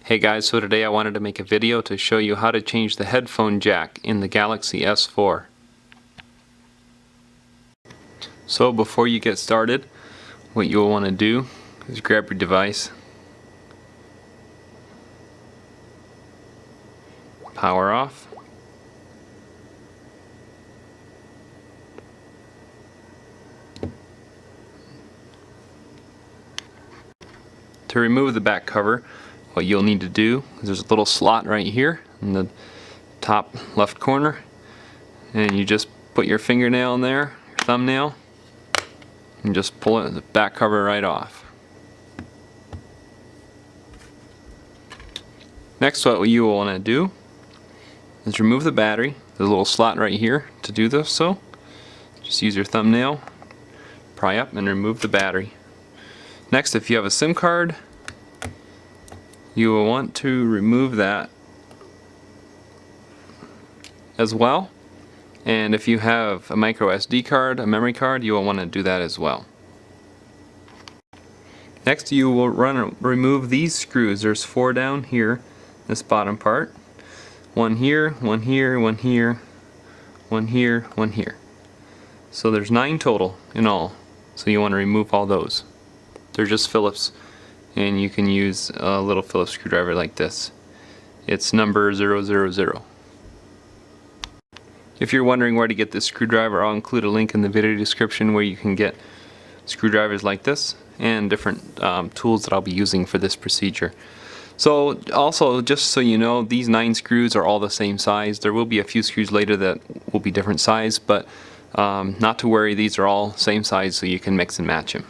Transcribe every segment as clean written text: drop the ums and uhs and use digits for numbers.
Hey guys, so today I wanted to make a video to show you how to change the headphone jack in the Galaxy S4. So before you get started, what you'll want to do is grab your device, power off, to remove the back cover. What you'll need to do is there's a little slot right here in the top left corner, and you just put your fingernail in there, your thumbnail, and just pull it, the back cover right off. Next, what you will want to do is remove the battery. There's a little slot right here to do this, so just use your thumbnail, pry up and remove the battery. Next, if you have a SIM card, you will want to remove that as well. And if you have a micro SD card, a memory card, you will want to do that as well. Next, you will remove these screws. There's 4 down here, this bottom part. One here, one here, one here, one here, one here. So there's 9 total in all. So you want to remove all those. They're just Phillips, and you can use a little Phillips screwdriver like this. It's number 000. If you're wondering where to get this screwdriver, I'll include a link in the video description where you can get screwdrivers like this and different tools that I'll be using for this procedure. So also, just so you know, these 9 screws are all the same size. There will be a few screws later that will be different size, but not to worry, these are all same size, so you can mix and match them.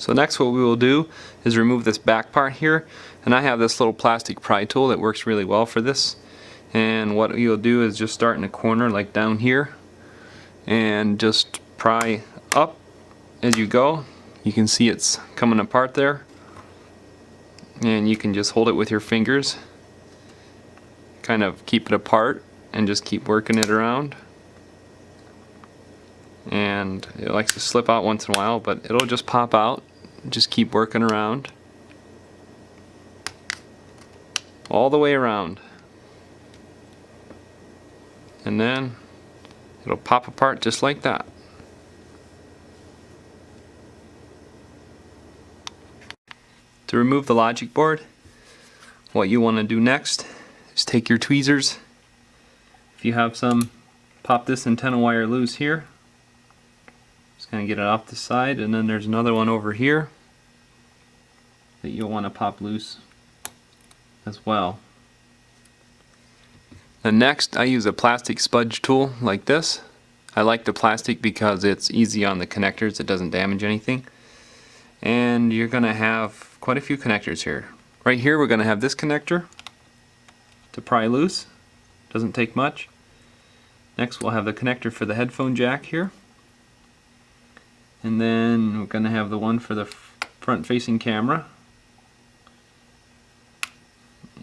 So next, what we will do is remove this back part here, and I have this little plastic pry tool that works really well for this. And what you'll do is just start in a corner like down here and just pry up as you go. You can see it's coming apart there, and you can just hold it with your fingers, kind of keep it apart, and just keep working it around. And it likes to slip out once in a while, but it'll just pop out. Just keep working around all the way around, and then it'll pop apart just like that. To remove the logic board, what you want to do next is take your tweezers. If you have some, pop this antenna wire loose here. Just going to get it off the side, and then there's another one over here that you'll want to pop loose as well. And next, I use a plastic spudge tool like this. I like the plastic because it's easy on the connectors, it doesn't damage anything. And you're going to have quite a few connectors here. Right here we're going to have this connector to pry loose. Doesn't take much. Next, we'll have the connector for the headphone jack here. And then we're going to have the one for the front facing camera,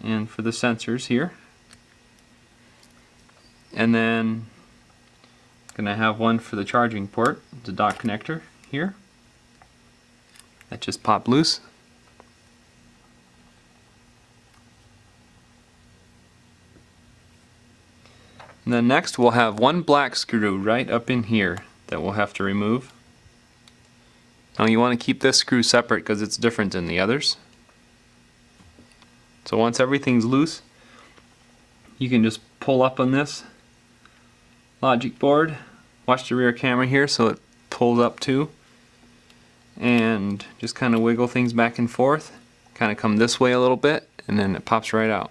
and for the sensors here. And then going to have one for the charging port, the dock connector here. That just popped loose. And then next we'll have one black screw right up in here that we'll have to remove. Now you want to keep this screw separate because it's different than the others. So once everything's loose, you can just pull up on this logic board. Watch the rear camera here so it pulls up too. And just kind of wiggle things back and forth. Kind of come this way a little bit, and then it pops right out.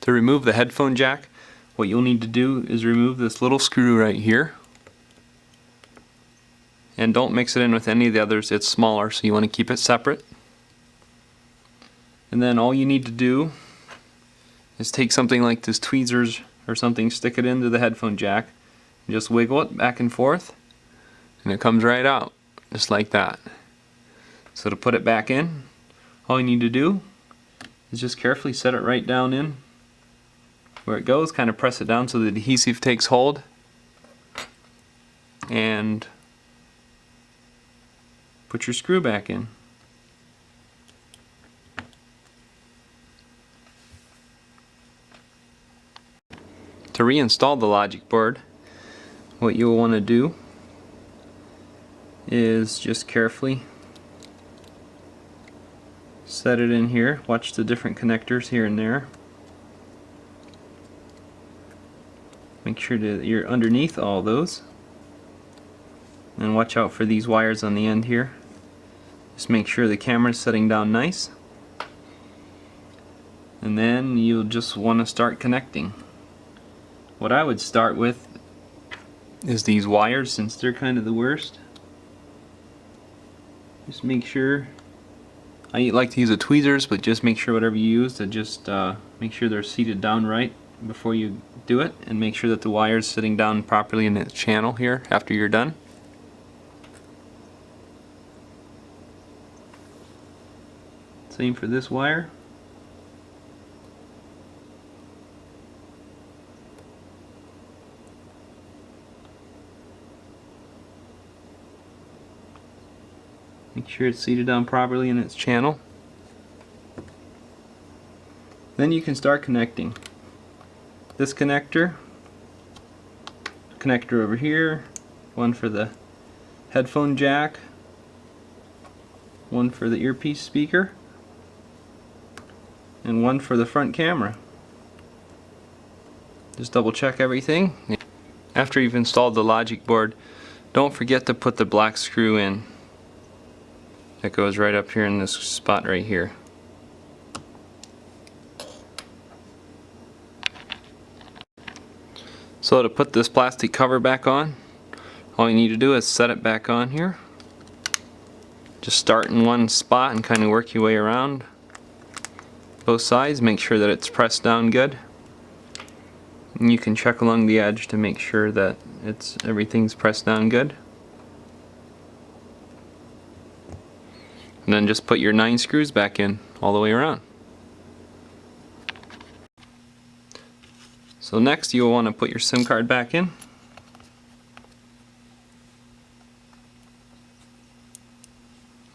To remove the headphone jack, what you'll need to do is remove this little screw right here. And don't mix it in with any of the others, it's smaller, so you want to keep it separate. And then all you need to do is take something like this tweezers or something, stick it into the headphone jack, and just wiggle it back and forth, and it comes right out, just like that. So to put it back in, all you need to do is just carefully set it right down in where it goes, kind of press it down so the adhesive takes hold, and put your screw back in. To reinstall the logic board, what you'll want to do is just carefully set it in here. Watch the different connectors here and there. Make sure that you're underneath all those. And watch out for these wires on the end here. Just make sure the camera's setting down nice. And then you'll just want to start connecting. What I would start with is these wires, since they're kind of the worst. Just make sure, I like to use the tweezers, but just make sure whatever you use to just make sure they're seated down right before you do it, and make sure that the wire's sitting down properly in its channel here after you're done. Same for this wire. Make sure it's seated down properly in its channel. Then you can start connecting. This connector over here, one for the headphone jack, one for the earpiece speaker, and one for the front camera. Just double check everything. After you've installed the logic board, don't forget to put the black screw in. That goes right up here in this spot right here. So to put this plastic cover back on, all you need to do is set it back on here. Just start in one spot and kind of work your way around both sides. Make sure that it's pressed down good. And you can check along the edge to make sure that everything's pressed down good. And then just put your 9 screws back in all the way around. So next you'll want to put your SIM card back in.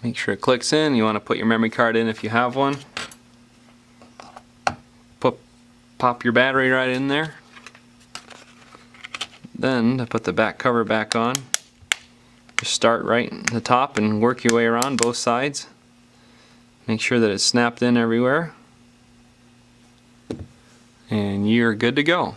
Make sure it clicks in. You want to put your memory card in if you have one. Pop your battery right in there. Then to put the back cover back on, just start right at the top and work your way around both sides. Make sure that it's snapped in everywhere. And you're good to go.